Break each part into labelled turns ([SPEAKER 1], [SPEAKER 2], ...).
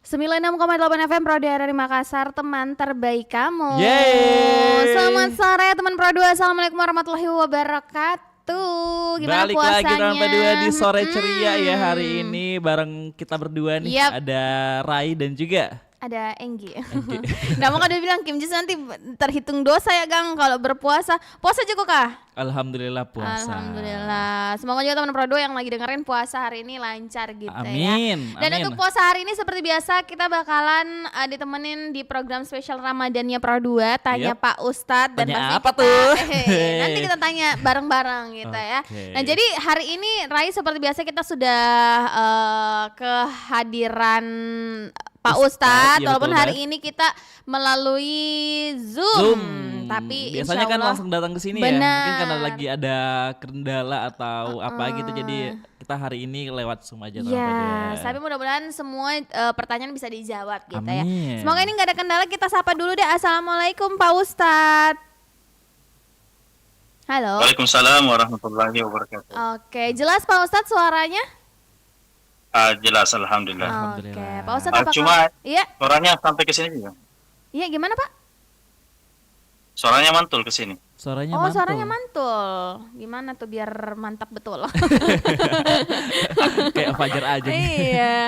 [SPEAKER 1] 96,8 FM Pro dari Makassar, teman terbaik kamu.
[SPEAKER 2] Yeay.
[SPEAKER 1] Selamat sore teman Pro 2. Assalamualaikum warahmatullahi wabarakatuh. Gimana
[SPEAKER 2] Balik
[SPEAKER 1] puasanya?
[SPEAKER 2] lagi teman berdua di sore ceria ya hari ini bareng kita berdua nih.
[SPEAKER 1] Yap.
[SPEAKER 2] Ada Rai dan juga
[SPEAKER 1] Ada Enggi. Nah, mau dia bilang Kim Jis nanti terhitung dosa ya Gang kalau berpuasa. Puasa juga kah?
[SPEAKER 2] Alhamdulillah puasa.
[SPEAKER 1] Alhamdulillah. Semoga juga teman Pro 2 yang lagi dengerin puasa hari ini lancar gitu ya.
[SPEAKER 2] Amin.
[SPEAKER 1] Dan
[SPEAKER 2] amin.
[SPEAKER 1] untuk puasa hari ini seperti biasa kita bakalan ditemenin di program spesial Ramadannya Pro 2. Tanya
[SPEAKER 2] Yep.
[SPEAKER 1] Pak Ustadz dan
[SPEAKER 2] Tanya
[SPEAKER 1] pasti
[SPEAKER 2] apa
[SPEAKER 1] kita,
[SPEAKER 2] tuh?
[SPEAKER 1] nanti kita tanya bareng-bareng gitu ya.
[SPEAKER 2] Oke.
[SPEAKER 1] Nah, jadi hari ini Rai seperti biasa kita sudah kehadiran Pak Ustadz,
[SPEAKER 2] iya,
[SPEAKER 1] walaupun
[SPEAKER 2] betul
[SPEAKER 1] hari
[SPEAKER 2] banget.
[SPEAKER 1] ini kita melalui Zoom. Tapi
[SPEAKER 2] biasanya kan
[SPEAKER 1] insyaallah-
[SPEAKER 2] langsung datang ke sini ya.
[SPEAKER 1] Benar.
[SPEAKER 2] Mungkin karena lagi ada kendala atau apa gitu jadi kita hari ini lewat Zoom aja teman
[SPEAKER 1] Ya,
[SPEAKER 2] berdua.
[SPEAKER 1] tapi mudah-mudahan semua pertanyaan bisa dijawab gitu ya.
[SPEAKER 2] Amin.
[SPEAKER 1] Semoga ini nggak ada kendala, kita sapa dulu deh. Assalamualaikum Pak Ustadz. Halo.
[SPEAKER 3] Waalaikumsalam warahmatullahi wabarakatuh.
[SPEAKER 1] Oke, jelas Pak Ustadz suaranya?
[SPEAKER 3] Jelas, alhamdulillah.
[SPEAKER 2] Alhamdulillah.
[SPEAKER 1] Oke, Pak Ustadz apakah?
[SPEAKER 3] Cuma
[SPEAKER 1] Iya,
[SPEAKER 3] suaranya sampai ke sini juga.
[SPEAKER 1] iya gimana Pak?
[SPEAKER 3] Suaranya mantul ke sini.
[SPEAKER 2] Suaranya
[SPEAKER 1] Oh,
[SPEAKER 2] mantul.
[SPEAKER 1] suaranya mantul. Gimana tuh biar mantap betul?
[SPEAKER 2] Kayak Fajar aja nih.
[SPEAKER 1] Iya.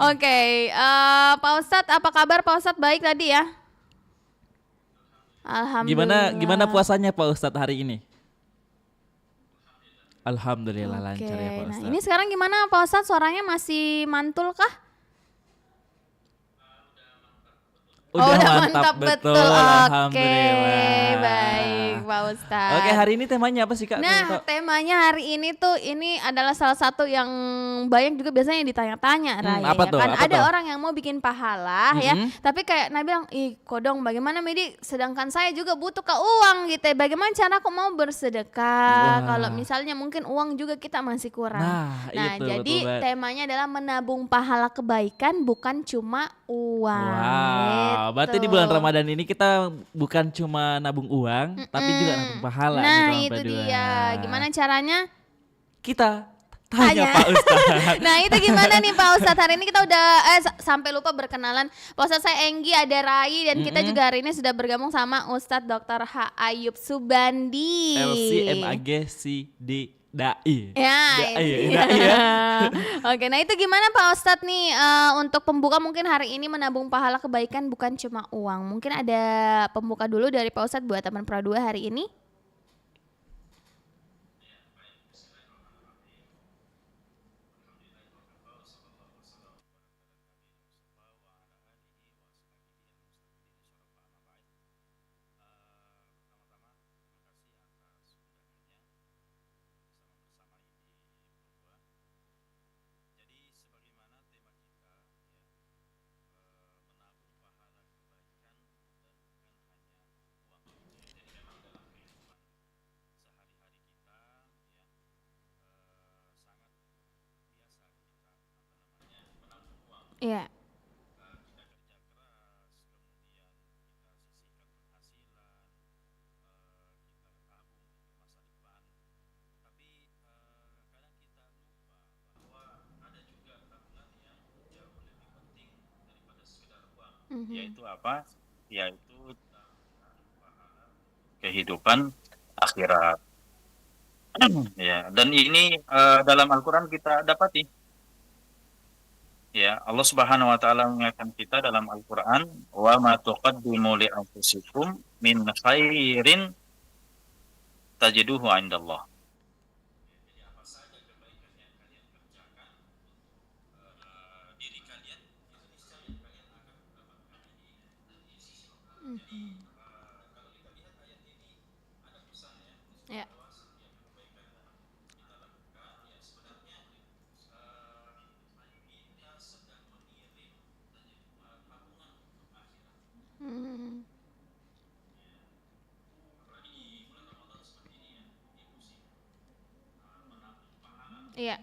[SPEAKER 1] Oke, Pak Ustadz apa kabar Pak Ustadz? Baik tadi ya? Alhamdulillah.
[SPEAKER 2] Gimana puasanya Pak Ustadz hari ini? Alhamdulillah
[SPEAKER 1] Oke,
[SPEAKER 2] lancar ya Pak
[SPEAKER 1] nah
[SPEAKER 2] Ustadz.
[SPEAKER 1] ini sekarang gimana Pak Ustadz? Suaranya masih mantul kah?
[SPEAKER 2] Udah mantap betul.
[SPEAKER 1] Oke,
[SPEAKER 2] Alhamdulillah.
[SPEAKER 1] baik Pak Ustadz.
[SPEAKER 2] Oke, hari ini temanya apa sih Kak?
[SPEAKER 1] Nah, temanya hari ini tuh ini adalah salah satu yang banyak juga biasanya ditanya-tanya, Raya.
[SPEAKER 2] apa
[SPEAKER 1] Ya
[SPEAKER 2] tuh,
[SPEAKER 1] kan
[SPEAKER 2] apa
[SPEAKER 1] ada
[SPEAKER 2] tuh?
[SPEAKER 1] orang yang mau bikin pahala ya, tapi kayak Nabi bilang, ih kodong bagaimana Medi? Sedangkan saya juga butuh ke uang gitu. Ya. Bagaimana cara aku mau bersedekah?
[SPEAKER 2] Wah.
[SPEAKER 1] Kalau misalnya mungkin uang juga kita masih kurang.
[SPEAKER 2] Nah, itu,
[SPEAKER 1] jadi
[SPEAKER 2] betul banget.
[SPEAKER 1] temanya adalah menabung pahala kebaikan bukan cuma uang.
[SPEAKER 2] Wow, berarti di
[SPEAKER 1] Gitu.
[SPEAKER 2] bulan Ramadan ini kita bukan cuma nabung uang, tapi juga nabung pahala. nih,
[SPEAKER 1] Nah
[SPEAKER 2] teman
[SPEAKER 1] itu
[SPEAKER 2] berdua.
[SPEAKER 1] dia. Gimana caranya?
[SPEAKER 2] Kita tanya
[SPEAKER 1] Tanya.
[SPEAKER 2] Pak Ustadz.
[SPEAKER 1] Nah itu gimana nih Pak Ustadz, hari ini kita udah sampai lupa berkenalan. Pak Ustadz, saya Enggi, ada Rai, dan kita juga hari ini sudah bergabung sama Ustadz Dr. H. Ayub Subandi.
[SPEAKER 2] LCMAG D Dai.
[SPEAKER 1] Ya,
[SPEAKER 2] Dai,
[SPEAKER 1] itu.
[SPEAKER 2] Dai ya.
[SPEAKER 1] Oke, nah itu gimana Pak Ustadz nih untuk pembuka mungkin hari ini menabung pahala kebaikan bukan cuma uang. Mungkin ada pembuka dulu dari Pak Ustadz buat teman Pro 2 hari ini. Iya.
[SPEAKER 3] Yaitu apa? Yaitu kehidupan akhirat. Ya, dan ini dalam Al-Qur'an kita dapati. Ya, Allah Subhanahu wa taala mengingatkan kita dalam Al-Qur'an, "Wa ma tuqaddimu li anfusikum min khairin tajiduhu 'indallah."
[SPEAKER 1] Ya. Hmm. Iya.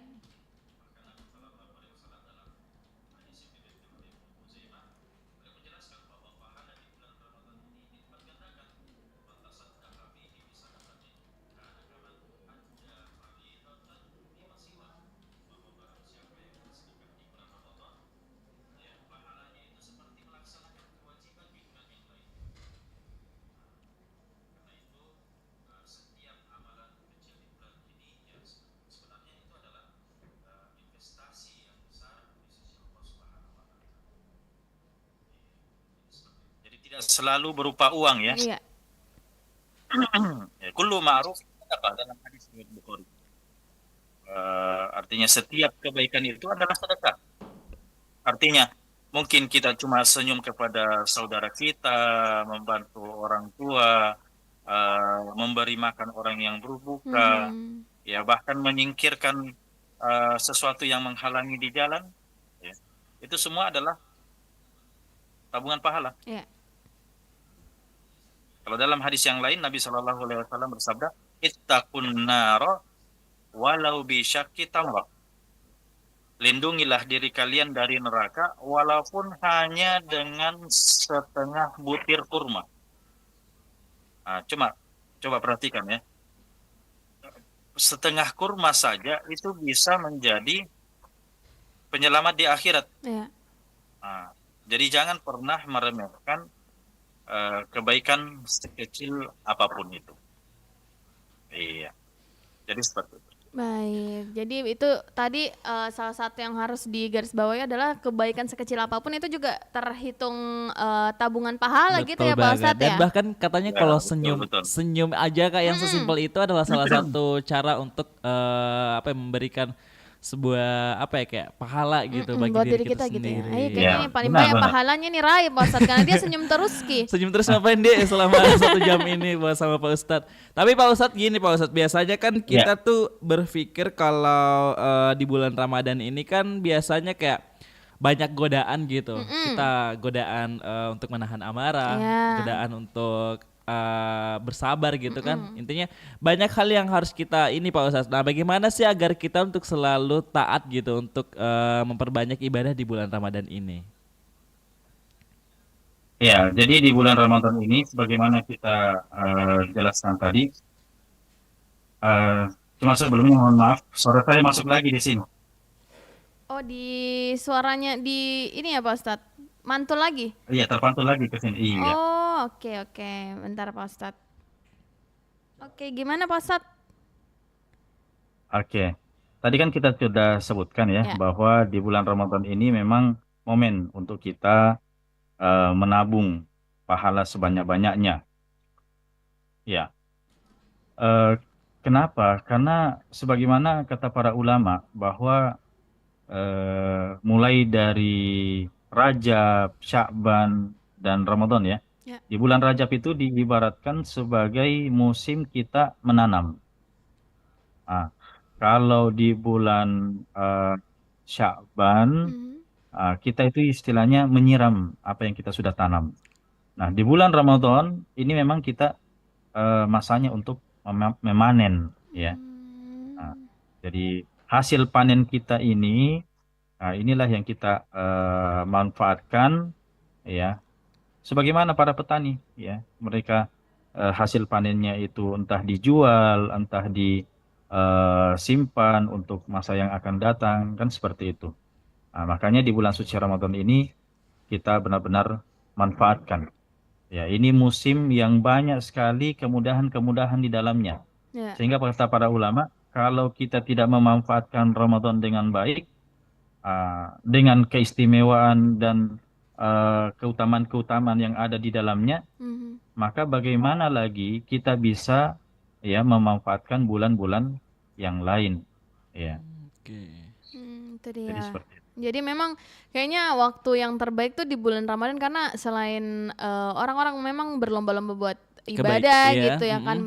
[SPEAKER 3] tidak selalu berupa uang ya.
[SPEAKER 1] Iya.
[SPEAKER 3] Ya, kullu ma'ruf sedekah dalam hadis riwayat Bukhari. Artinya setiap kebaikan itu adalah sedekah. Artinya mungkin kita cuma senyum kepada saudara kita, membantu orang tua, memberi makan orang yang berbuka,
[SPEAKER 1] Mhm.
[SPEAKER 3] ya bahkan menyingkirkan sesuatu yang menghalangi di jalan, ya. Itu semua adalah tabungan pahala.
[SPEAKER 1] Iya.
[SPEAKER 3] Kalau dalam hadis yang lain Nabi Shallallahu Alaihi Wasallam bersabda, "Ittaqun nara walau bisyakki tamrah." Lindungilah diri kalian dari neraka walaupun hanya dengan setengah butir kurma. Nah, coba perhatikan ya. Setengah kurma saja itu bisa menjadi penyelamat di akhirat.
[SPEAKER 1] Iya.
[SPEAKER 3] Nah, jadi jangan pernah meremehkan kebaikan sekecil apapun itu. Iya. Jadi seperti itu.
[SPEAKER 1] Baik, jadi itu tadi salah satu yang harus digarisbawahi adalah kebaikan sekecil apapun itu juga terhitung tabungan pahala gitu
[SPEAKER 2] Betul
[SPEAKER 1] ya Pak
[SPEAKER 2] banget.
[SPEAKER 1] Ustadz
[SPEAKER 2] Dan
[SPEAKER 1] ya.
[SPEAKER 2] bahkan katanya
[SPEAKER 3] Ya,
[SPEAKER 2] kalau
[SPEAKER 3] betul, betul.
[SPEAKER 2] senyum aja Kak yang sesimpel itu adalah salah satu cara untuk apa ya, memberikan sebuah apa ya kayak pahala gitu bagi
[SPEAKER 1] Buat
[SPEAKER 2] diri
[SPEAKER 1] diri
[SPEAKER 2] kita
[SPEAKER 1] kita gitu ya.
[SPEAKER 2] sendiri.
[SPEAKER 1] Ayo
[SPEAKER 3] Ya,
[SPEAKER 1] kayaknya yang paling
[SPEAKER 3] benar,
[SPEAKER 1] banyak
[SPEAKER 3] benar.
[SPEAKER 1] pahalanya nih Rai Pak Ustadz karena dia senyum terus Ki.
[SPEAKER 2] Senyum terus ngapain dia selama 1 jam ini buat sama Pak Ustadz. Tapi Pak Ustadz gini Pak Ustadz, biasanya kan kita tuh berpikir kalau di bulan Ramadan ini kan biasanya kayak banyak godaan gitu. Kita godaan untuk menahan amarah,
[SPEAKER 1] Ya.
[SPEAKER 2] godaan untuk bersabar gitu kan. Intinya banyak hal yang harus kita ini Pak Ustadz. Nah, bagaimana sih agar kita untuk selalu taat gitu untuk memperbanyak ibadah di bulan Ramadan ini?
[SPEAKER 3] Ya, jadi di bulan Ramadan ini, sebagaimana kita jelaskan tadi, cuma sebelumnya mohon maaf, suara saya masuk lagi di sini.
[SPEAKER 1] Oh di suaranya di ini ya Pak Ustadz. Mantul lagi.
[SPEAKER 3] Iya, terpantul lagi ke sini. Iya.
[SPEAKER 1] Oh oke. Bentar Pak Ustadz. Oke gimana Pak Ustadz?
[SPEAKER 3] Oke. Tadi kan kita sudah sebutkan ya,
[SPEAKER 1] Ya.
[SPEAKER 3] bahwa di bulan Ramadan ini memang momen untuk kita menabung pahala sebanyak-banyaknya. Ya. Eh, Kenapa? Karena sebagaimana kata para ulama bahwa mulai dari Rajab, Sya'ban, dan Ramadan ya.
[SPEAKER 1] Ya.
[SPEAKER 3] Di bulan Rajab itu diibaratkan sebagai musim kita menanam. Nah, kalau di bulan Sya'ban, kita itu istilahnya menyiram apa yang kita sudah tanam. Nah, di bulan Ramadan ini memang kita masanya untuk memanen ya. Nah, jadi hasil panen kita ini, nah inilah yang kita manfaatkan ya. Sebagaimana para petani ya, mereka hasil panennya itu entah dijual, entah disimpan untuk masa yang akan datang, kan seperti itu. Nah, makanya di bulan suci Ramadan ini kita benar-benar manfaatkan. Ya, ini musim yang banyak sekali kemudahan-kemudahan di dalamnya.
[SPEAKER 1] Ya.
[SPEAKER 3] Sehingga kata para ulama, kalau kita tidak memanfaatkan Ramadan dengan baik, dengan keistimewaan dan keutamaan-keutamaan yang ada di dalamnya, maka bagaimana lagi kita bisa ya memanfaatkan bulan-bulan yang lain, ya.
[SPEAKER 2] Oke.
[SPEAKER 1] Itu
[SPEAKER 3] Jadi
[SPEAKER 1] dia.
[SPEAKER 3] seperti itu.
[SPEAKER 1] Jadi memang kayaknya waktu yang terbaik tuh di bulan Ramadan karena selain orang-orang memang berlomba-lomba buat ibadah
[SPEAKER 2] iya.
[SPEAKER 1] gitu ya kan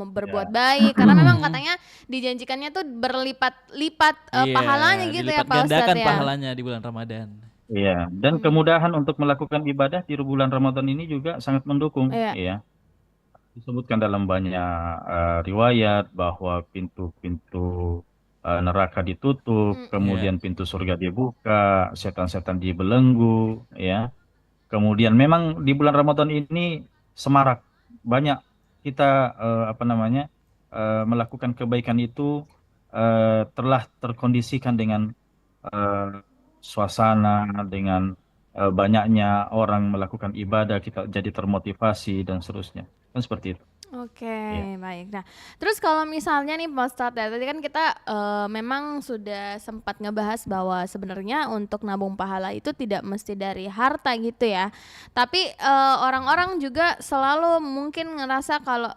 [SPEAKER 1] berbuat baik karena memang katanya dijanjikannya tuh berlipat-lipat
[SPEAKER 2] Iya,
[SPEAKER 1] pahalanya gitu ya
[SPEAKER 2] dilipat
[SPEAKER 1] Pak Ustadz
[SPEAKER 2] gandakan
[SPEAKER 1] ya.
[SPEAKER 2] pahalanya di bulan Ramadan.
[SPEAKER 3] Iya, dan kemudahan untuk melakukan ibadah di bulan Ramadan ini juga sangat mendukung,
[SPEAKER 1] Iya.
[SPEAKER 3] ya. Disebutkan dalam banyak riwayat bahwa pintu-pintu neraka ditutup, kemudian pintu surga dibuka, setan-setan dibelenggu, ya. Kemudian memang di bulan Ramadan ini semarak, banyak kita melakukan kebaikan itu telah terkondisikan dengan suasana, dengan banyaknya orang melakukan ibadah, kita jadi termotivasi dan seterusnya. Kan seperti itu.
[SPEAKER 1] Oke,
[SPEAKER 3] Ya.
[SPEAKER 1] baik. Nah, terus kalau misalnya nih Pak Ustadz ya, tadi kan kita memang sudah sempat ngebahas bahwa sebenarnya untuk nabung pahala itu tidak mesti dari harta gitu ya. Tapi orang-orang juga selalu mungkin ngerasa kalau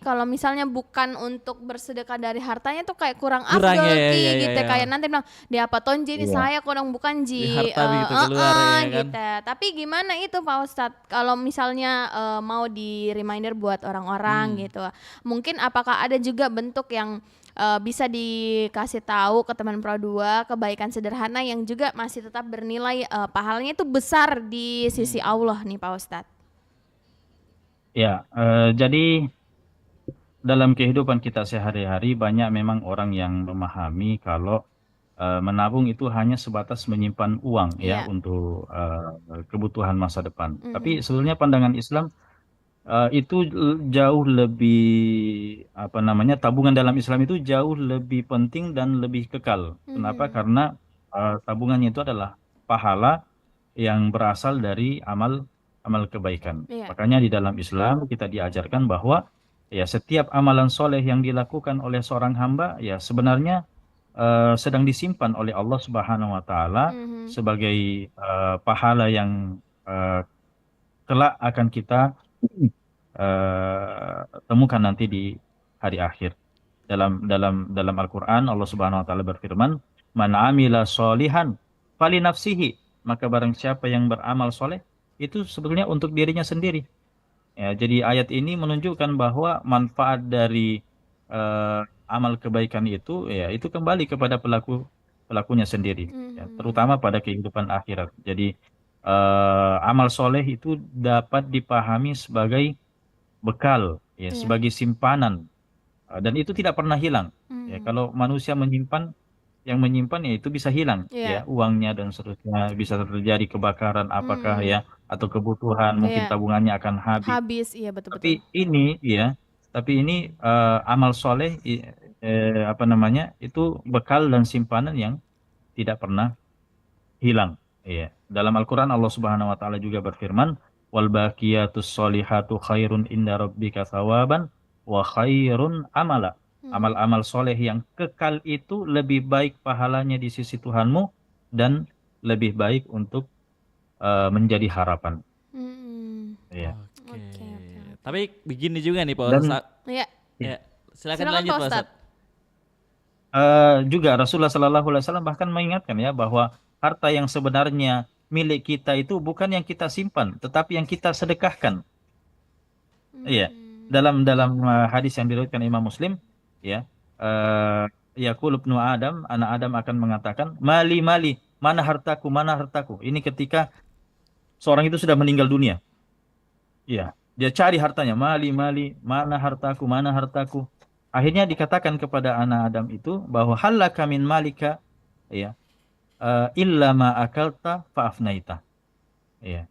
[SPEAKER 1] kalau misalnya bukan untuk bersedekah dari hartanya tuh kayak kurang
[SPEAKER 2] Kurang
[SPEAKER 1] afdol
[SPEAKER 2] ya,
[SPEAKER 1] ki
[SPEAKER 2] ya, ya,
[SPEAKER 1] gitu.
[SPEAKER 2] ya.
[SPEAKER 1] Kayak nanti bilang di apa tonji ini
[SPEAKER 3] Iya.
[SPEAKER 1] saya kurang bukan
[SPEAKER 2] Di
[SPEAKER 1] ji
[SPEAKER 2] harta begitu keluar ya kan.
[SPEAKER 1] gitu. Tapi gimana itu Pak Ustadz kalau misalnya mau di reminder buat orang-orang gitu. Mungkin apakah ada juga bentuk yang bisa dikasih tahu ke teman Pro 2 kebaikan sederhana yang juga masih tetap bernilai pahalanya itu besar di sisi Allah nih Pak Ustadz.
[SPEAKER 3] Ya, jadi dalam kehidupan kita sehari-hari banyak memang orang yang memahami kalau menabung itu hanya sebatas menyimpan uang ya
[SPEAKER 1] Iya.
[SPEAKER 3] untuk kebutuhan masa depan. Tapi
[SPEAKER 1] Mm-mm.
[SPEAKER 3] sebenarnya pandangan Islam itu jauh lebih apa namanya, tabungan dalam Islam itu jauh lebih penting dan lebih kekal. Kenapa?
[SPEAKER 1] Mhm.
[SPEAKER 3] Karena tabungannya itu adalah pahala yang berasal dari amal amal kebaikan.
[SPEAKER 1] Iya.
[SPEAKER 3] Makanya di dalam Islam kita diajarkan bahwa ya setiap amalan soleh yang dilakukan oleh seorang hamba ya sebenarnya sedang disimpan oleh Allah Subhanahu wa taala
[SPEAKER 1] Mhm.
[SPEAKER 3] sebagai pahala yang eh, kelak akan kita temukan nanti di hari akhir. Dalam Al-Qur'an Allah Subhanahu wa taala berfirman, "Man 'amila sholihan fali nafsihi." Maka barang siapa yang beramal soleh itu sebetulnya untuk dirinya sendiri. Ya, jadi ayat ini menunjukkan bahwa manfaat dari eh, amal kebaikan itu ya itu kembali kepada pelakunya sendiri, ya,
[SPEAKER 1] Mhm.
[SPEAKER 3] terutama pada kehidupan akhirat. Jadi amal soleh itu dapat dipahami sebagai bekal, ya,
[SPEAKER 1] Iya.
[SPEAKER 3] sebagai simpanan, dan itu tidak pernah hilang. Ya,
[SPEAKER 1] Mhm.
[SPEAKER 3] kalau manusia menyimpan, yang menyimpan ya itu bisa hilang,
[SPEAKER 1] Iya.
[SPEAKER 3] ya, uangnya dan seterusnya, bisa terjadi kebakaran apakah
[SPEAKER 1] Mhm.
[SPEAKER 3] ya atau kebutuhan mungkin
[SPEAKER 1] Iya.
[SPEAKER 3] tabungannya akan habis.
[SPEAKER 1] Habis, iya betul-betul.
[SPEAKER 3] Tapi ini amal soleh apa namanya itu bekal dan simpanan yang tidak pernah hilang. Iya. Dalam Al-Quran Allah Subhanahu Wa Taala juga berfirman, wal baqiyatus solihatu khairun inda rabbika thawaban wa khairun amala.
[SPEAKER 1] Mhm.
[SPEAKER 3] Amal-amal soleh yang kekal itu lebih baik pahalanya di sisi Tuhanmu dan lebih baik untuk menjadi harapan.
[SPEAKER 1] Mhm.
[SPEAKER 3] Iya.
[SPEAKER 2] Oke.
[SPEAKER 1] Oke, oke, oke.
[SPEAKER 2] Tapi begini juga nih Pak
[SPEAKER 3] Dan
[SPEAKER 2] Ustadz.
[SPEAKER 1] Iya,
[SPEAKER 2] Ya, silakan
[SPEAKER 1] silakan
[SPEAKER 2] lanjut
[SPEAKER 1] Pak
[SPEAKER 2] Pak
[SPEAKER 1] Ustadz.
[SPEAKER 2] Ustadz.
[SPEAKER 3] Juga Rasulullah Shallallahu Alaihi Wasallam bahkan mengingatkan ya bahwa harta yang sebenarnya milik kita itu bukan yang kita simpan, tetapi yang kita sedekahkan. Iya,
[SPEAKER 1] Hmm.
[SPEAKER 3] dalam hadis yang diriwayatkan Imam Muslim, ya, eh yaqulu ibnu Adam, anak Adam akan mengatakan, mali mali, mana hartaku, mana hartaku. Ini ketika seorang itu sudah meninggal dunia. Iya, dia cari hartanya, mali mali, mana hartaku, mana hartaku. Akhirnya dikatakan kepada anak Adam itu bahwa halaka min malika, ya, illa ma akalta faafnaita. Ya.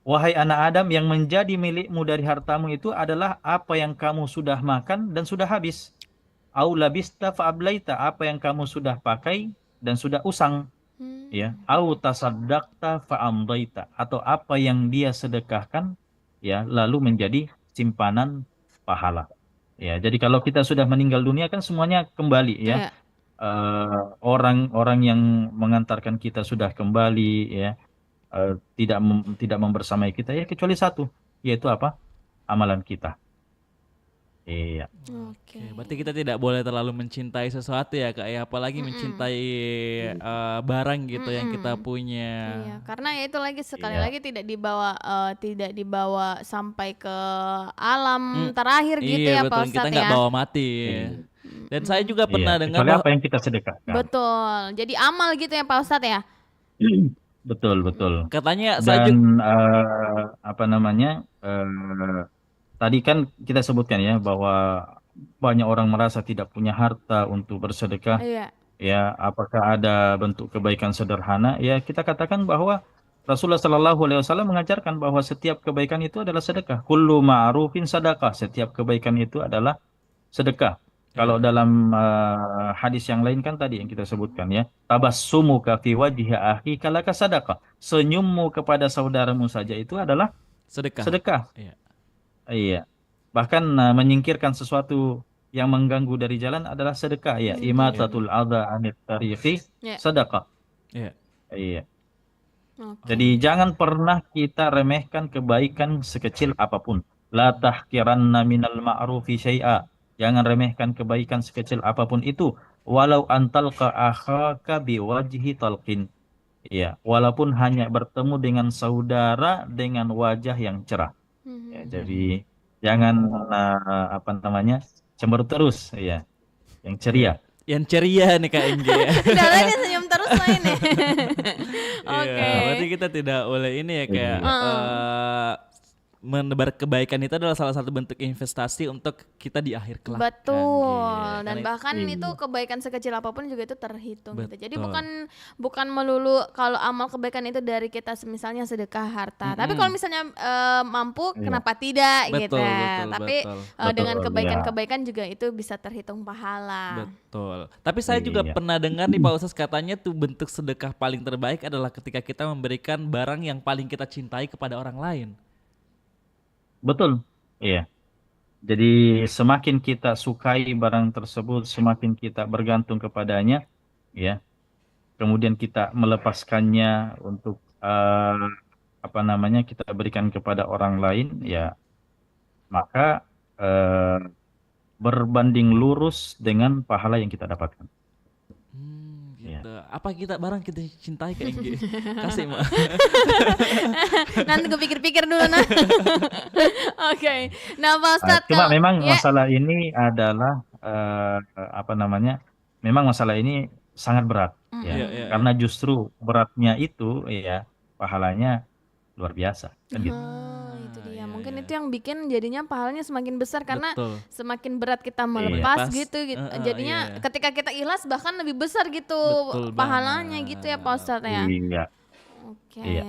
[SPEAKER 3] Wahai anak Adam, yang menjadi milikmu dari hartamu itu adalah apa yang kamu sudah makan dan sudah habis. Au labista faablaita, apa yang kamu sudah pakai dan sudah usang. Ya.
[SPEAKER 1] Hmm.
[SPEAKER 3] Au tasaddaqta faamdaita, atau apa yang dia sedekahkan ya lalu menjadi simpanan pahala. Ya, jadi kalau kita sudah meninggal dunia kan semuanya kembali ya.
[SPEAKER 1] Iya.
[SPEAKER 3] Orang-orang yang mengantarkan kita sudah kembali ya, tidak membersamai kita ya kecuali satu, yaitu apa? Amalan kita. Iya.
[SPEAKER 1] Oke.
[SPEAKER 2] Oke, berarti kita tidak boleh terlalu mencintai sesuatu ya Kak ya, apalagi
[SPEAKER 1] Mm-mm.
[SPEAKER 2] mencintai barang gitu yang kita
[SPEAKER 1] Mm-mm.
[SPEAKER 2] punya.
[SPEAKER 1] Iya, karena ya itu lagi sekali
[SPEAKER 3] Iya.
[SPEAKER 1] lagi tidak dibawa sampai ke alam
[SPEAKER 2] Hmm,
[SPEAKER 1] terakhir gitu
[SPEAKER 2] iya
[SPEAKER 1] ya Pak
[SPEAKER 2] betul, kita
[SPEAKER 1] Ustadz
[SPEAKER 2] nggak
[SPEAKER 1] ya.
[SPEAKER 2] bawa mati.
[SPEAKER 3] Iya.
[SPEAKER 2] Dan saya juga
[SPEAKER 3] Iya,
[SPEAKER 2] pernah dengar
[SPEAKER 3] kecuali
[SPEAKER 2] bahwa
[SPEAKER 3] apa yang kita sedekahkan.
[SPEAKER 1] Betul. Jadi amal gitu ya Pak Ustadz ya.
[SPEAKER 3] Betul, betul.
[SPEAKER 2] katanya saya
[SPEAKER 3] Dan
[SPEAKER 2] juga
[SPEAKER 3] apa namanya? Tadi kan kita sebutkan ya bahwa banyak orang merasa tidak punya harta untuk bersedekah.
[SPEAKER 1] Iya.
[SPEAKER 3] Ya, apakah ada bentuk kebaikan sederhana? Ya, kita katakan bahwa Rasulullah Shallallahu Alaihi Wasallam mengajarkan bahwa setiap kebaikan itu adalah sedekah. Kullu ma'rufin sadaqah. Setiap kebaikan itu adalah sedekah. Kalau
[SPEAKER 2] ya,
[SPEAKER 3] dalam hadis yang lain kan tadi yang kita sebutkan ya, tabassumuka fi wajhi akhi kalaka sadaqah. Senyummu kepada saudaramu saja itu adalah
[SPEAKER 2] sedekah.
[SPEAKER 3] sedekah.
[SPEAKER 2] Iya.
[SPEAKER 3] Iya. Bahkan menyingkirkan sesuatu yang mengganggu dari jalan adalah sedekah ya.
[SPEAKER 2] Iya.
[SPEAKER 3] Imatatul adha anit tariqi
[SPEAKER 1] Ya,
[SPEAKER 3] sedekah.
[SPEAKER 2] Iya.
[SPEAKER 3] Iya.
[SPEAKER 1] oke.
[SPEAKER 3] Jadi jangan pernah kita remehkan kebaikan sekecil apapun. La tahkiranna minal ma'rufi syai'a. Jangan remehkan kebaikan sekecil apapun itu. Walau antalqa akhaka biwajhi talqin. Ya, walaupun hanya bertemu dengan saudara dengan wajah yang cerah. Ya,
[SPEAKER 1] Mhm.
[SPEAKER 3] jadi jangan apa namanya cemberut terus, ya, yang
[SPEAKER 2] Iya.
[SPEAKER 3] ceria.
[SPEAKER 2] Yang ceria nih Kak Engge.
[SPEAKER 1] Dalanya senyum terus lah ini.
[SPEAKER 2] Iya,
[SPEAKER 1] Oke.
[SPEAKER 2] berarti kita tidak boleh ini ya kayak
[SPEAKER 3] Iya,
[SPEAKER 2] menebar kebaikan itu adalah salah satu bentuk investasi untuk kita di akhir kelak. Kan,
[SPEAKER 1] Betul.
[SPEAKER 2] gitu.
[SPEAKER 1] Dan
[SPEAKER 2] Karena
[SPEAKER 1] bahkan itu
[SPEAKER 3] iya,
[SPEAKER 1] kebaikan sekecil apapun juga itu terhitung gitu. Jadi
[SPEAKER 2] betul.
[SPEAKER 1] bukan melulu kalau amal kebaikan itu dari kita misalnya sedekah harta. Tapi kalau
[SPEAKER 2] Mm-mm.
[SPEAKER 1] misalnya mampu
[SPEAKER 3] iya,
[SPEAKER 1] kenapa tidak gitu.
[SPEAKER 2] Betul, betul,
[SPEAKER 1] Tapi
[SPEAKER 2] betul.
[SPEAKER 1] dengan
[SPEAKER 3] betul, ya,
[SPEAKER 1] kebaikan-kebaikan juga itu bisa terhitung pahala.
[SPEAKER 2] Betul. Tapi saya juga
[SPEAKER 3] iya,
[SPEAKER 2] pernah dengar nih Pak Ustaz katanya tuh bentuk sedekah paling terbaik adalah ketika kita memberikan barang yang paling kita cintai kepada orang lain.
[SPEAKER 3] betul, iya. Jadi semakin kita sukai barang tersebut, semakin kita bergantung kepadanya, ya. Kemudian kita melepaskannya untuk apa namanya kita berikan kepada orang lain, ya, maka eh, berbanding lurus dengan pahala yang kita dapatkan. Ya.
[SPEAKER 2] Gitu. Apa kita barang kita cintai ke Engge? Kasih Mak.
[SPEAKER 1] Nanti gue pikir-pikir dulu nah. Oke. Nah, Pak Ustadz
[SPEAKER 3] Cuma
[SPEAKER 1] kalau
[SPEAKER 3] memang
[SPEAKER 1] ya,
[SPEAKER 3] masalah ini adalah apa namanya? Memang masalah ini sangat berat, ya.
[SPEAKER 2] Iya, iya,
[SPEAKER 1] mm-mm.
[SPEAKER 2] iya.
[SPEAKER 3] Karena justru beratnya itu, ya, pahalanya luar biasa, kan gitu.
[SPEAKER 1] Itu dia.
[SPEAKER 2] Iya,
[SPEAKER 1] Mungkin
[SPEAKER 2] iya.
[SPEAKER 1] itu yang bikin jadinya pahalanya semakin besar karena
[SPEAKER 2] Betul.
[SPEAKER 1] semakin berat kita
[SPEAKER 3] Iya,
[SPEAKER 1] melepas
[SPEAKER 2] Melepas.
[SPEAKER 1] gitu, gitu.
[SPEAKER 2] Iya,
[SPEAKER 1] Jadinya
[SPEAKER 2] iya.
[SPEAKER 1] ketika kita ikhlas bahkan lebih besar gitu
[SPEAKER 2] Betul
[SPEAKER 1] pahalanya gitu ya Pak
[SPEAKER 2] banget.
[SPEAKER 1] Ustadz ya.
[SPEAKER 3] iya,
[SPEAKER 1] Oke.
[SPEAKER 3] iya.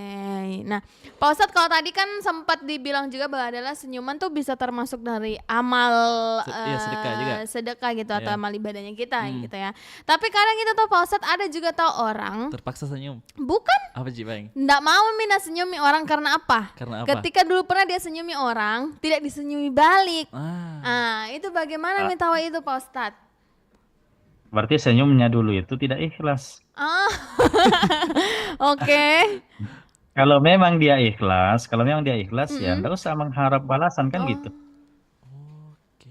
[SPEAKER 1] Nah, Pak Ustadz kalau tadi kan sempat dibilang juga bahwa adalah senyuman tuh bisa termasuk dari amal
[SPEAKER 2] Iya sedekah juga.
[SPEAKER 1] sedekah gitu atau
[SPEAKER 2] Iya.
[SPEAKER 1] amal ibadahnya kita
[SPEAKER 2] Hmm.
[SPEAKER 1] gitu ya. Tapi kadang kita tuh Pak Ustadz ada juga tahu orang
[SPEAKER 2] Terpaksa senyum.
[SPEAKER 1] bukan
[SPEAKER 2] Apa sih Bang?
[SPEAKER 1] nggak mau Mina senyumi orang karena apa?
[SPEAKER 2] Karena apa?
[SPEAKER 1] Ketika dulu pernah dia senyumi orang, tidak disenyumi balik.
[SPEAKER 2] Ah.
[SPEAKER 1] Itu bagaimana
[SPEAKER 3] Ah,
[SPEAKER 1] Mina tahu itu Pak Ustadz?
[SPEAKER 3] Berarti senyumnya dulu itu tidak ikhlas.
[SPEAKER 1] Ah, oke.
[SPEAKER 3] Kalau memang dia ikhlas, ya
[SPEAKER 1] Mm-mm.
[SPEAKER 3] enggak usah mengharap balasan kan gitu.
[SPEAKER 1] Oh,
[SPEAKER 2] Oke.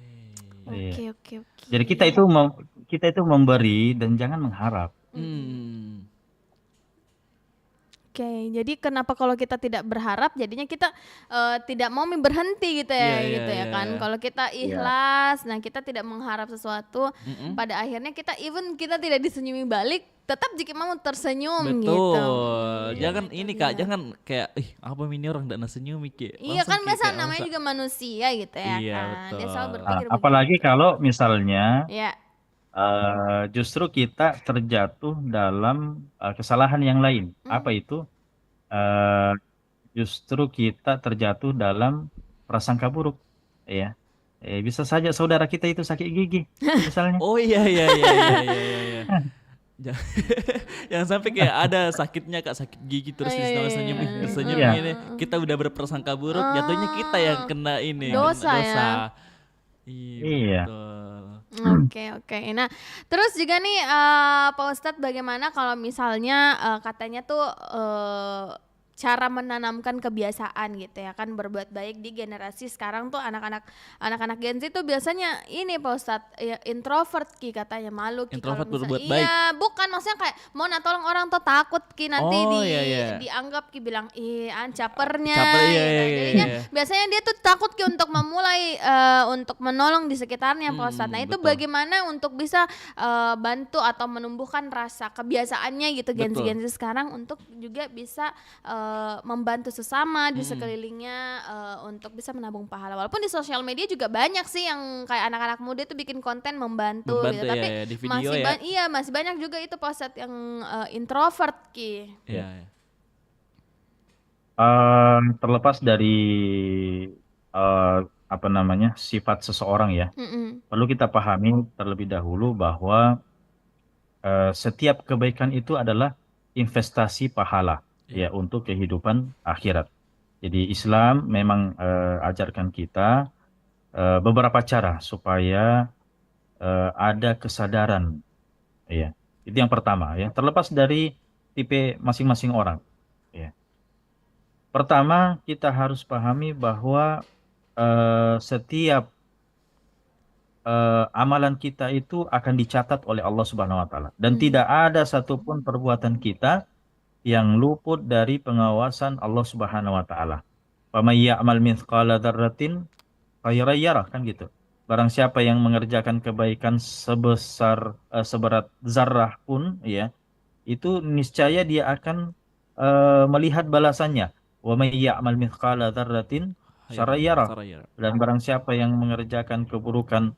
[SPEAKER 3] Iya.
[SPEAKER 1] oke oke oke.
[SPEAKER 3] Jadi kita itu memberi dan jangan mengharap.
[SPEAKER 2] Hmm.
[SPEAKER 1] Oke, jadi kenapa kalau kita tidak berharap, jadinya kita tidak mau berhenti gitu ya,
[SPEAKER 2] Iya, iya,
[SPEAKER 1] gitu ya
[SPEAKER 2] iya.
[SPEAKER 1] kan? Kalau kita
[SPEAKER 3] Iya.
[SPEAKER 1] ikhlas, nah kita tidak mengharap sesuatu,
[SPEAKER 2] Mm-mm.
[SPEAKER 1] pada akhirnya kita tidak disenyumi balik, tetap jika mau tersenyum
[SPEAKER 2] Betul.
[SPEAKER 1] gitu.
[SPEAKER 2] Jangan
[SPEAKER 1] Itu
[SPEAKER 2] ini
[SPEAKER 1] dia.
[SPEAKER 2] Kak, jangan kayak apa ini orang ndak senyum Ki.
[SPEAKER 1] Iya
[SPEAKER 2] Langsung
[SPEAKER 1] kan,
[SPEAKER 2] kayak
[SPEAKER 1] biasa
[SPEAKER 2] kayak
[SPEAKER 1] namanya
[SPEAKER 2] langsung.
[SPEAKER 1] juga manusia gitu ya
[SPEAKER 2] Iya,
[SPEAKER 1] kan. Dia
[SPEAKER 2] betul.
[SPEAKER 1] selalu berpikir
[SPEAKER 3] Apalagi
[SPEAKER 1] begitu.
[SPEAKER 3] kalau misalnya
[SPEAKER 1] Ya.
[SPEAKER 3] justru kita terjatuh dalam kesalahan yang lain. Apa itu? Eh, Justru kita terjatuh dalam prasangka buruk, ya. Bisa saja saudara kita itu sakit gigi, misalnya.
[SPEAKER 2] Oh iya iya iya iya iya iya. Iya. Ja- Jangan sampai kayak ada sakitnya Kak, sakit gigi terus
[SPEAKER 1] Iya, iya,
[SPEAKER 2] istilah
[SPEAKER 1] iya,
[SPEAKER 2] senyum
[SPEAKER 1] iya.
[SPEAKER 2] tersenyum
[SPEAKER 3] Iya.
[SPEAKER 2] ini kita udah berprasangka buruk, jatuhnya kita yang kena ini
[SPEAKER 1] Dosa
[SPEAKER 2] kena
[SPEAKER 1] ya.
[SPEAKER 2] dosa. Iya
[SPEAKER 3] Iya.
[SPEAKER 2] betul.
[SPEAKER 1] Oke oke. Nah terus juga nih Pak Ustadz, bagaimana kalau misalnya katanya tuh cara menanamkan kebiasaan gitu ya kan, berbuat baik di generasi sekarang tuh anak-anak Gen Z tuh biasanya ini Pak Ustadz ya, introvert Ki, katanya malu Ki kalau
[SPEAKER 2] Introvert berbuat
[SPEAKER 1] misalnya
[SPEAKER 2] baik.
[SPEAKER 1] iya, bukan maksudnya kayak mau tolong orang tuh takut Ki nanti
[SPEAKER 2] Oh iya iya.
[SPEAKER 1] dianggap Ki bilang capernya
[SPEAKER 2] Caper, iya,
[SPEAKER 1] gitu.
[SPEAKER 2] iya, iya,
[SPEAKER 1] Jadinya
[SPEAKER 2] iya.
[SPEAKER 1] biasanya dia tuh takut Ki untuk memulai untuk menolong di sekitarnya Pak Ustadz. Nah itu
[SPEAKER 2] Betul.
[SPEAKER 1] bagaimana untuk bisa bantu atau menumbuhkan rasa kebiasaannya gitu Gen
[SPEAKER 2] Betul.
[SPEAKER 1] Z sekarang untuk juga bisa membantu sesama di sekelilingnya untuk bisa menabung pahala. Walaupun di sosial media juga banyak sih yang kayak anak-anak muda itu bikin konten membantu gitu.
[SPEAKER 2] Membantu ya,
[SPEAKER 1] Tapi
[SPEAKER 2] ya, di video ya.
[SPEAKER 1] masih banyak juga itu Pak Ustadz yang introvert Ki.
[SPEAKER 2] Iya. Iya.
[SPEAKER 3] Terlepas dari apa namanya sifat seseorang, ya,
[SPEAKER 1] Mm-mm.
[SPEAKER 3] perlu kita pahami terlebih dahulu bahwa setiap kebaikan itu adalah investasi pahala,
[SPEAKER 2] Iya.
[SPEAKER 3] ya, untuk kehidupan akhirat. Jadi Islam memang ajarkan kita beberapa cara supaya ada kesadaran, ya. Itu yang pertama ya, terlepas dari tipe masing-masing orang, ya. Pertama, kita harus pahami bahwa setiap amalan kita itu akan dicatat oleh Allah Subhanahu wa taala dan tidak ada satupun perbuatan kita yang luput dari pengawasan Allah Subhanahu wa taala. Faman ya'mal mithqala dzarratin khairan yarah, kan gitu. Barang siapa yang mengerjakan kebaikan seberat zarrah pun, ya, itu niscaya dia akan melihat balasannya. Wa may ya'mal mithqala dzarratin syarran
[SPEAKER 2] Khairan
[SPEAKER 3] yarah.
[SPEAKER 2] saraya.
[SPEAKER 3] Dan barang siapa yang mengerjakan keburukan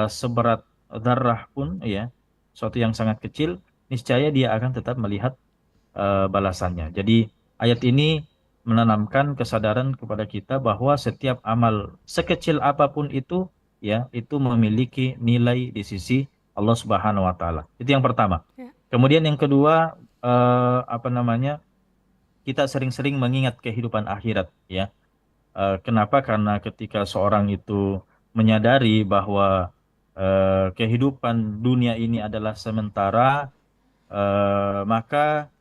[SPEAKER 3] seberat zarrah pun, ya, suatu yang sangat kecil, niscaya dia akan tetap melihat balasannya. Jadi ayat ini menanamkan kesadaran kepada kita bahwa setiap amal sekecil apapun itu, ya, itu memiliki nilai di sisi Allah Subhanahu wa taala. Itu yang pertama.
[SPEAKER 1] Ya.
[SPEAKER 3] Kemudian yang kedua, apa namanya? Kita sering-sering mengingat kehidupan akhirat, ya. Kenapa? Karena ketika seorang itu menyadari bahwa kehidupan dunia ini adalah sementara, maka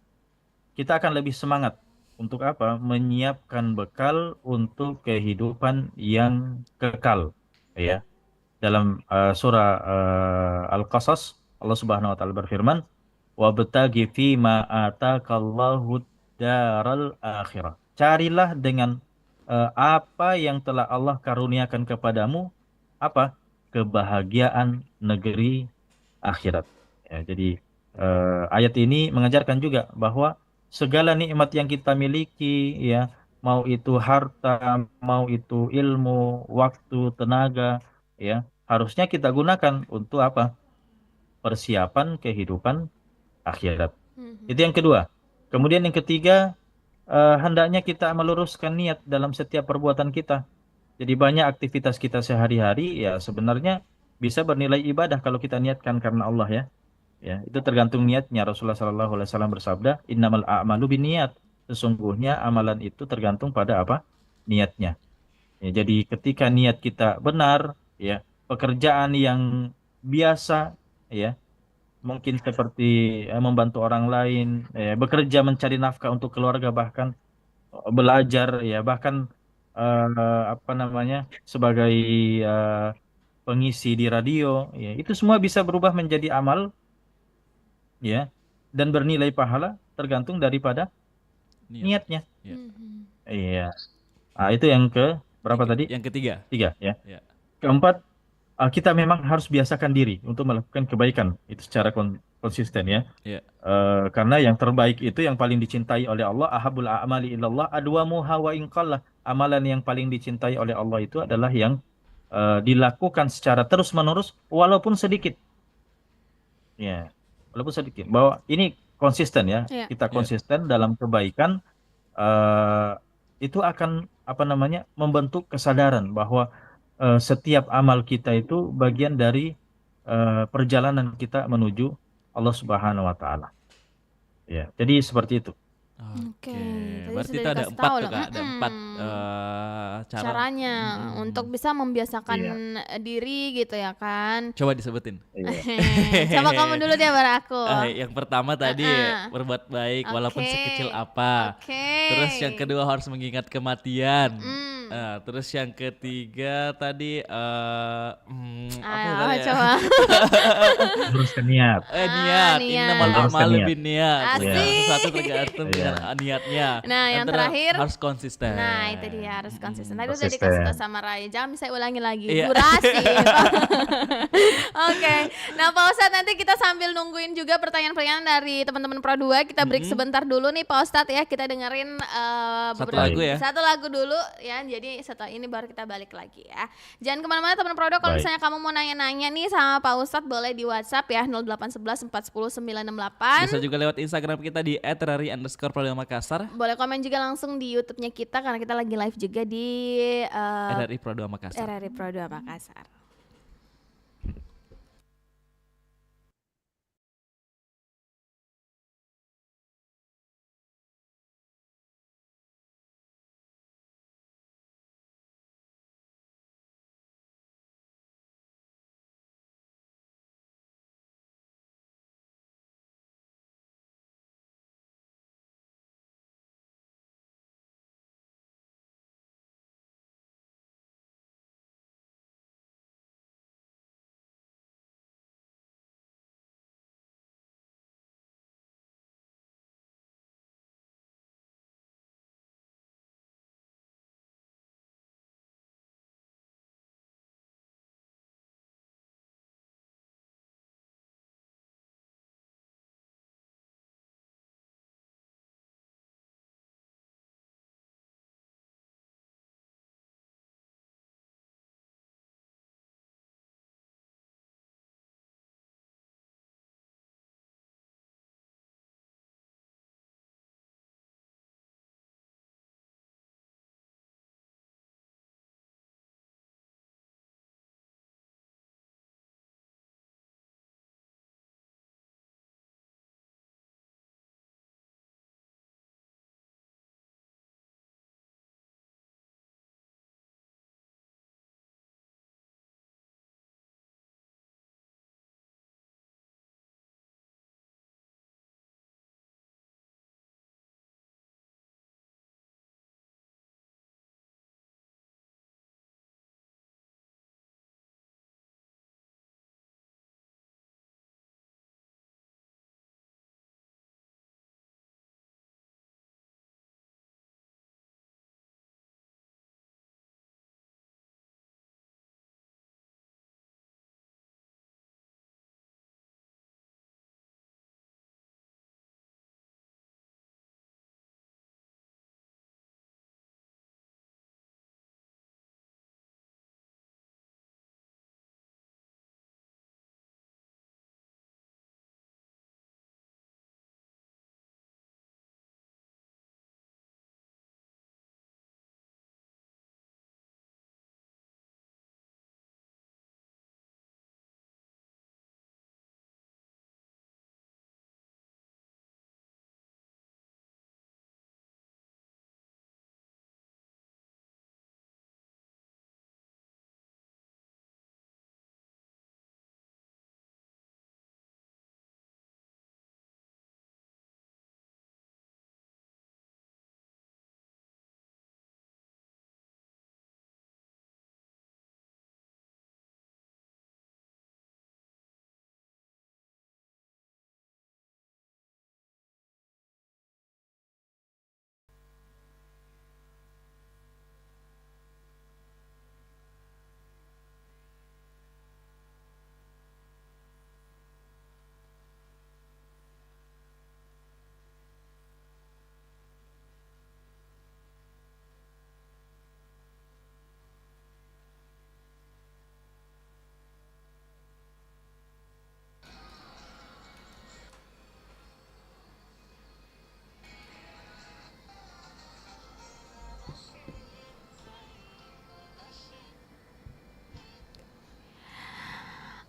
[SPEAKER 3] kita akan lebih semangat untuk apa? Menyiapkan bekal untuk kehidupan yang kekal, ya. Dalam surah Al-Qasas, Allah Subhanahu wa taala berfirman, "Wabtaghi fima atakallahu daral akhirah." Carilah dengan apa yang telah Allah karuniakan kepadamu, apa? Kebahagiaan negeri akhirat. Ya, jadi ayat ini mengajarkan juga bahwa segala nikmat yang kita miliki, ya, mau itu harta, mau itu ilmu, waktu, tenaga, ya, harusnya kita gunakan untuk apa? Persiapan kehidupan akhirat. Itu yang kedua. Kemudian yang ketiga, hendaknya kita meluruskan niat dalam setiap perbuatan kita. Jadi banyak aktivitas kita sehari-hari, ya, sebenarnya bisa bernilai ibadah kalau kita niatkan karena Allah, ya. Ya, itu tergantung niatnya. Rasulullah SAW bersabda, "Innamal a'malu binniyat." Sesungguhnya amalan itu tergantung pada apa? Niatnya. Ya, jadi ketika niat kita benar, ya, pekerjaan yang biasa, ya, mungkin seperti membantu orang lain, ya, bekerja mencari nafkah untuk keluarga, bahkan belajar, ya, bahkan apa namanya, sebagai eh, pengisi di radio, ya, itu semua bisa berubah menjadi amal, ya, dan bernilai pahala tergantung daripada
[SPEAKER 2] Niat.
[SPEAKER 3] niatnya.
[SPEAKER 2] Ya.
[SPEAKER 3] Iya. Nah, itu yang ke berapa tadi?
[SPEAKER 2] Yang ketiga.
[SPEAKER 3] Tiga, ya.
[SPEAKER 2] Ya.
[SPEAKER 3] Keempat, kita memang harus biasakan diri untuk melakukan kebaikan itu secara konsisten, ya.
[SPEAKER 2] Ya.
[SPEAKER 3] Karena yang terbaik itu yang paling dicintai oleh Allah, ahabul a'mali ilallah adwamuha wa in qalla. Amalan yang paling dicintai oleh Allah itu adalah yang dilakukan secara terus-menerus walaupun sedikit. Ya, walaupun sedikit. Bahwa ini konsisten, ya.
[SPEAKER 1] Ya.
[SPEAKER 3] Kita
[SPEAKER 2] Ya.
[SPEAKER 3] konsisten dalam kebaikan, eh, itu akan apa namanya? Membentuk kesadaran bahwa setiap amal kita itu bagian dari perjalanan kita menuju Allah Subhanahu wa taala. Ya, jadi seperti itu.
[SPEAKER 1] Oke, tadi
[SPEAKER 2] Berarti
[SPEAKER 1] sudah
[SPEAKER 2] itu ada
[SPEAKER 1] dikasih
[SPEAKER 2] empat
[SPEAKER 1] tahu
[SPEAKER 2] tuh
[SPEAKER 1] loh.
[SPEAKER 2] Kak, ada empat cara.
[SPEAKER 1] Caranya untuk bisa membiasakan
[SPEAKER 3] Iya.
[SPEAKER 1] diri gitu ya kan.
[SPEAKER 2] Coba disebutin.
[SPEAKER 3] Iya.
[SPEAKER 1] Coba kamu dulu deh baru aku.
[SPEAKER 2] Yang pertama tadi berbuat baik walaupun
[SPEAKER 1] Oke.
[SPEAKER 2] sekecil apa.
[SPEAKER 1] Oke.
[SPEAKER 2] Terus yang kedua harus mengingat kematian.
[SPEAKER 1] Mm.
[SPEAKER 2] Terus yang ketiga tadi apa
[SPEAKER 1] Ayo,
[SPEAKER 2] tadi ya?
[SPEAKER 1] coba.
[SPEAKER 3] Luruskan niat.
[SPEAKER 2] Niat.
[SPEAKER 1] Niat.
[SPEAKER 2] Innamal
[SPEAKER 3] Luruskan
[SPEAKER 2] a'malu
[SPEAKER 3] niat.
[SPEAKER 2] binniyat.
[SPEAKER 1] Asik.
[SPEAKER 2] Sesuatu tergantung
[SPEAKER 3] Iya.
[SPEAKER 2] dengan niatnya.
[SPEAKER 1] Nah, yang
[SPEAKER 2] Antara
[SPEAKER 1] terakhir
[SPEAKER 2] harus konsisten.
[SPEAKER 1] Nah, itu dia harus konsisten. Tadi udah
[SPEAKER 3] Konsisten.
[SPEAKER 1] dikasih tau sama Raya. Jangan bisa ulangi lagi.
[SPEAKER 2] Iya.
[SPEAKER 1] Durasi. Oke. Nah, Pak Ustadz, nanti kita sambil nungguin juga pertanyaan-pertanyaan dari teman-teman Pro 2. Kita break sebentar dulu nih Pak Ustadz ya. Kita dengerin
[SPEAKER 2] Satu lagu ya.
[SPEAKER 1] satu lagu dulu ya. Jadi setelah ini baru kita balik lagi ya. Jangan kemana-mana teman Pro 2. Kalau
[SPEAKER 3] Baik.
[SPEAKER 1] misalnya kamu mau nanya-nanya nih sama Pak Ustadz, boleh di WhatsApp ya 0811 410 968.
[SPEAKER 2] Bisa juga lewat Instagram kita di @rari_pro2makassar.
[SPEAKER 1] Boleh komen juga langsung di YouTube-nya kita karena kita lagi live juga di
[SPEAKER 2] RRI Pro 2 Makassar.
[SPEAKER 1] RRI Pro 2 Makassar.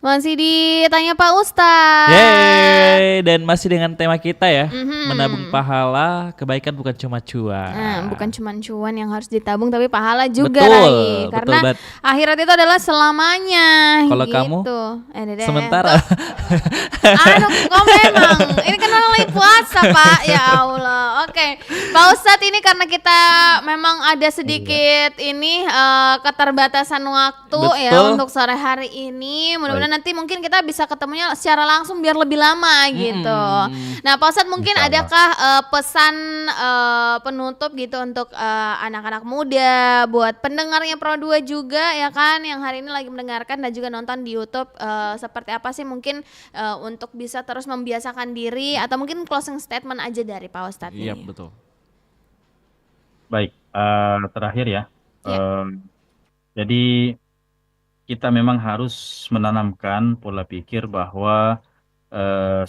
[SPEAKER 1] Masih ditanya Pak Ustadz.
[SPEAKER 2] Yeay, dan masih dengan tema kita ya,
[SPEAKER 1] Mhm.
[SPEAKER 2] menabung pahala, kebaikan bukan cuma cuan.
[SPEAKER 1] Nah, bukan cuma cuan yang harus ditabung tapi pahala juga,
[SPEAKER 2] Betul,
[SPEAKER 1] Rai.
[SPEAKER 2] betul
[SPEAKER 1] Karena
[SPEAKER 2] banget.
[SPEAKER 1] akhirat itu adalah selamanya.
[SPEAKER 2] Kalau
[SPEAKER 1] gitu.
[SPEAKER 2] kamu
[SPEAKER 1] Dede.
[SPEAKER 2] sementara.
[SPEAKER 1] Aduh, kok memang ini kan orang lagi puasa, Pak. Ya Allah. Oke, Pak Ustadz, ini karena kita memang ada sedikit ini keterbatasan waktu ya
[SPEAKER 2] Betul.
[SPEAKER 1] untuk sore hari ini. Mudah-mudahan nanti mungkin kita bisa ketemunya secara langsung biar lebih lama gitu. Nah, Pak Ustadz, mungkin
[SPEAKER 3] Insya Allah.
[SPEAKER 1] adakah pesan penutup gitu untuk anak-anak muda, buat pendengarnya Pro 2 juga ya kan, yang hari ini lagi mendengarkan dan juga nonton di YouTube, seperti apa sih mungkin untuk bisa terus membiasakan diri, atau mungkin closing statement aja dari Pak Ustadz
[SPEAKER 2] Iya,
[SPEAKER 1] nih.
[SPEAKER 2] betul.
[SPEAKER 3] Baik, terakhir ya.
[SPEAKER 1] Ya.
[SPEAKER 3] Jadi kita memang harus menanamkan pola pikir bahwa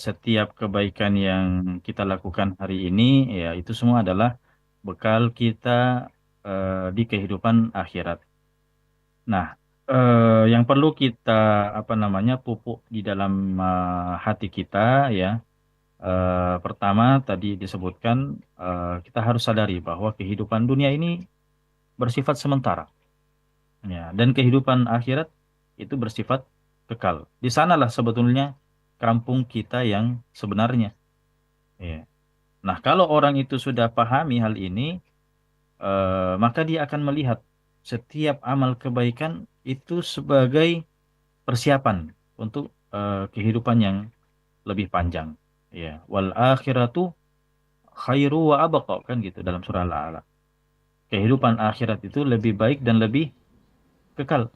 [SPEAKER 3] setiap kebaikan yang kita lakukan hari ini, ya itu semua adalah bekal kita di kehidupan akhirat. Nah, yang perlu kita pupuk di dalam hati kita ya. Pertama tadi disebutkan kita harus sadari bahwa kehidupan dunia ini bersifat sementara, ya, dan kehidupan akhirat itu bersifat kekal. Di sanalah sebetulnya kampung kita yang sebenarnya. Ya. Nah, kalau orang itu sudah pahami hal ini, maka dia akan melihat setiap amal kebaikan itu sebagai persiapan untuk kehidupan yang lebih panjang. Ya, wal akhiratu khairu wa abqa, kan gitu dalam surah Al-A'la. Kehidupan akhirat itu lebih baik dan lebih kekal.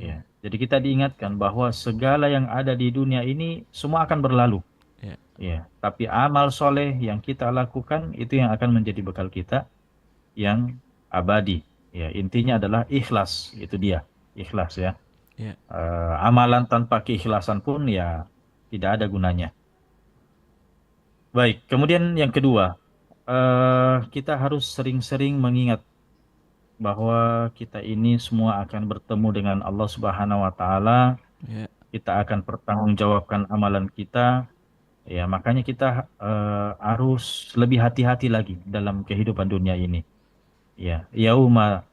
[SPEAKER 3] Ya. Jadi kita diingatkan bahwa segala yang ada di dunia ini semua akan berlalu.
[SPEAKER 2] Ya.
[SPEAKER 3] Ya, tapi amal soleh yang kita lakukan itu yang akan menjadi bekal kita yang abadi. Ya, intinya adalah ikhlas, itu dia, ikhlas ya.
[SPEAKER 2] Ya.
[SPEAKER 3] Amalan tanpa keikhlasan pun ya tidak ada gunanya. Baik, kemudian yang kedua, kita harus sering-sering mengingat bahwa kita ini semua akan bertemu dengan Allah Subhanahu wa Ta'ala.
[SPEAKER 2] Ya.
[SPEAKER 3] Kita akan pertanggungjawabkan amalan kita. Ya, makanya kita harus lebih hati-hati lagi dalam kehidupan dunia ini. Ya, yauma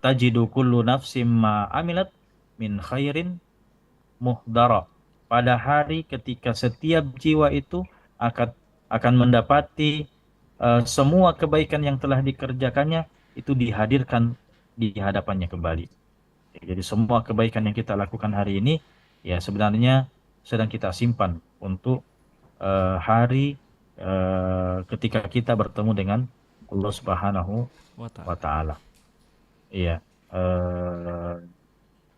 [SPEAKER 3] tajidu kullu nafsim ma amilat min khairin muhdara. Pada hari ketika setiap jiwa itu akan mendapati semua kebaikan yang telah dikerjakannya itu dihadirkan di hadapannya kembali. Jadi semua kebaikan yang kita lakukan hari ini ya sebenarnya sedang kita simpan untuk hari ketika kita bertemu dengan Allah Subhanahu wa Ta'ala. Iya.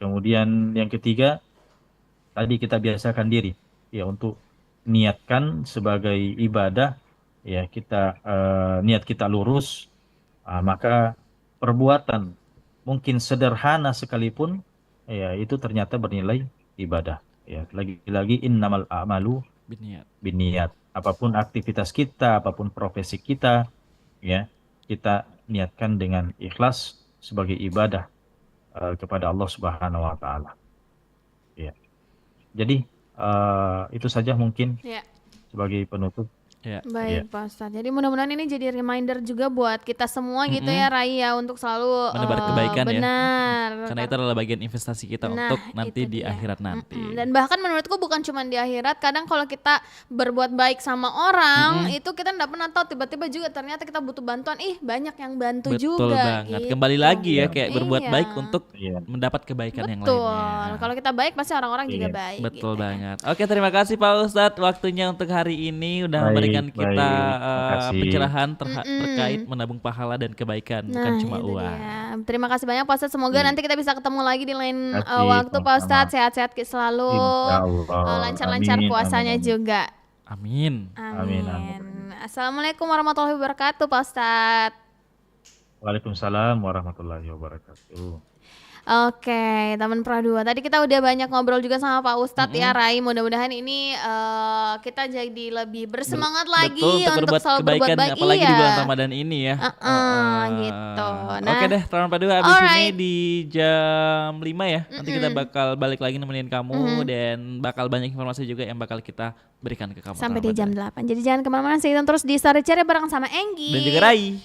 [SPEAKER 3] Kemudian yang ketiga, tadi kita biasakan diri ya untuk niatkan sebagai ibadah, ya kita niat kita lurus, maka perbuatan mungkin sederhana sekalipun ya itu ternyata bernilai ibadah. Ya, lagi-lagi innamal a'malu
[SPEAKER 2] Biniat.
[SPEAKER 3] biniat. Apapun aktivitas kita, apapun profesi kita, ya kita niatkan dengan ikhlas sebagai ibadah kepada Allah Subhanahu wa Ta'ala. Ya. Jadi itu saja mungkin
[SPEAKER 1] Ya.
[SPEAKER 3] sebagai penutup.
[SPEAKER 2] Ya.
[SPEAKER 1] Baik, Pak Ustadz. Jadi mudah-mudahan ini jadi reminder juga buat kita semua gitu ya, Rai, ya, untuk selalu
[SPEAKER 2] Menebar kebaikan ya.
[SPEAKER 1] benar.
[SPEAKER 2] Karena itu adalah bagian investasi kita
[SPEAKER 1] Nah,
[SPEAKER 2] untuk nanti
[SPEAKER 1] itu
[SPEAKER 2] di
[SPEAKER 1] dia.
[SPEAKER 2] akhirat nanti.
[SPEAKER 1] Dan bahkan menurutku bukan cuma di akhirat, kadang kalau kita berbuat baik sama orang, itu kita nggak pernah tahu, tiba-tiba juga ternyata kita butuh bantuan, banyak yang bantu
[SPEAKER 2] Betul
[SPEAKER 1] juga
[SPEAKER 2] banget.
[SPEAKER 1] gitu.
[SPEAKER 2] Kembali lagi ya,
[SPEAKER 3] Iya.
[SPEAKER 2] kayak berbuat
[SPEAKER 1] Iya.
[SPEAKER 2] baik untuk
[SPEAKER 3] Iya.
[SPEAKER 2] mendapat kebaikan yang
[SPEAKER 1] Betul.
[SPEAKER 2] lainnya.
[SPEAKER 1] Kalau kita baik pasti orang-orang juga
[SPEAKER 3] Iya.
[SPEAKER 1] baik.
[SPEAKER 2] Betul
[SPEAKER 1] gitu ya.
[SPEAKER 2] banget. Oke, terima kasih Pak Ustadz waktunya untuk hari ini udah
[SPEAKER 3] Baik,
[SPEAKER 2] memberikan kita
[SPEAKER 3] baik. Terima kasih.
[SPEAKER 2] pencerahan terkait menabung pahala dan kebaikan, bukan cuma
[SPEAKER 1] itu
[SPEAKER 2] uang.
[SPEAKER 1] dia. Terima kasih banyak Pak Ustadz. Semoga
[SPEAKER 3] Iya.
[SPEAKER 1] nanti kita bisa ketemu lagi di lain
[SPEAKER 3] Kasih,
[SPEAKER 1] waktu Pak
[SPEAKER 3] sama-sama.
[SPEAKER 1] Ustadz. Sehat-sehat selalu.
[SPEAKER 3] Insya Allah.
[SPEAKER 1] Lancar-lancar
[SPEAKER 3] Amin,
[SPEAKER 1] puasanya
[SPEAKER 3] amin, amin.
[SPEAKER 1] juga.
[SPEAKER 2] Amin.
[SPEAKER 3] Amin,
[SPEAKER 1] Amin.
[SPEAKER 3] amin.
[SPEAKER 1] Assalamualaikum warahmatullahi wabarakatuh Pak Ustadz.
[SPEAKER 3] Waalaikumsalam warahmatullahi wabarakatuh.
[SPEAKER 1] Oke, teman Pro 2. Tadi kita udah banyak ngobrol juga sama Pak Ustadz ya, Rai. Mudah-mudahan ini kita jadi lebih bersemangat lagi
[SPEAKER 2] Betul,
[SPEAKER 1] untuk
[SPEAKER 2] berbuat
[SPEAKER 1] selalu berbuat
[SPEAKER 2] kebaikan
[SPEAKER 1] baik.
[SPEAKER 2] apalagi di
[SPEAKER 1] Iya.
[SPEAKER 2] bulan Ramadan ini ya.
[SPEAKER 1] Gitu. Nah,
[SPEAKER 2] Oke deh, teman Pro 2 abis ini
[SPEAKER 1] alright.
[SPEAKER 2] di jam 5 ya. Nanti kita bakal balik lagi nemenin kamu dan bakal banyak informasi juga yang bakal kita berikan ke kamu.
[SPEAKER 1] Sampai
[SPEAKER 2] teman
[SPEAKER 1] di
[SPEAKER 2] Pro
[SPEAKER 1] jam
[SPEAKER 2] 2.
[SPEAKER 1] 8. Jadi jangan kemana-mana, stay tune terus di Story Cherry bareng sama Enggi.
[SPEAKER 2] Dan juga Rai.